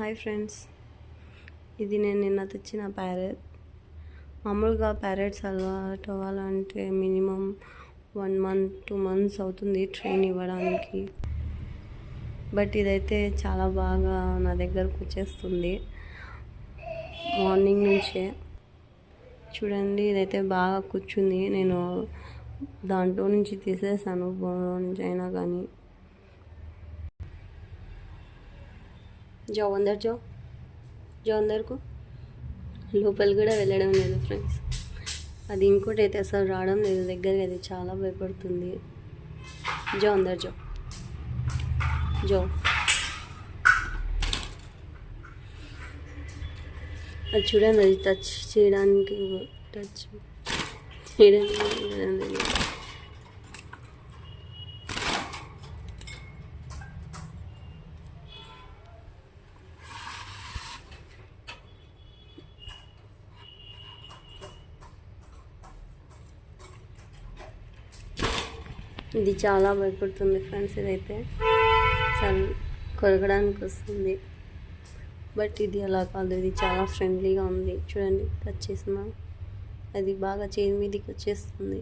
Hi friends, ఇది నేను నిన్న తెచ్చిన ప్యారెట్. మామూలుగా ప్యారెట్స్ అలవాటు అవ్వాలంటే మినిమం 1 month 2 months అవుతుంది ట్రైన్ ఇవ్వడానికి. బట్ ఇదైతే చాలా బాగా నా దగ్గరకు వచ్చేస్తుంది మార్నింగ్ నుంచే. చూడండి, ఇదైతే బాగా కూర్చుంది. నేను దాంట్లో నుంచి తీసేసాను, బోన్లో నుంచి అయినా కానీ. जाओ अंदर जाओ जाओ अंदर को లోపల కూడా వెళ్ళడం లేదు ఫ్రెండ్స్. అది ఇంకోటి అయితే అసలు రావడం లేదు దగ్గరికి. అది చాలా భయపడుతుంది. జో అందరు జో జో. అది చూడండి, అది టచ్ చేయడానికి ఇది చాలా భయపడుతుంది ఫ్రెండ్స్. ఇదైతే చాలా కొరకడానికి వస్తుంది. బట్ ఇది అలా కాదు, ఇది చాలా ఫ్రెండ్లీగా ఉంది. చూడండి, టచ్ చేసిన అది బాగా చేయి మీదకి వచ్చేస్తుంది.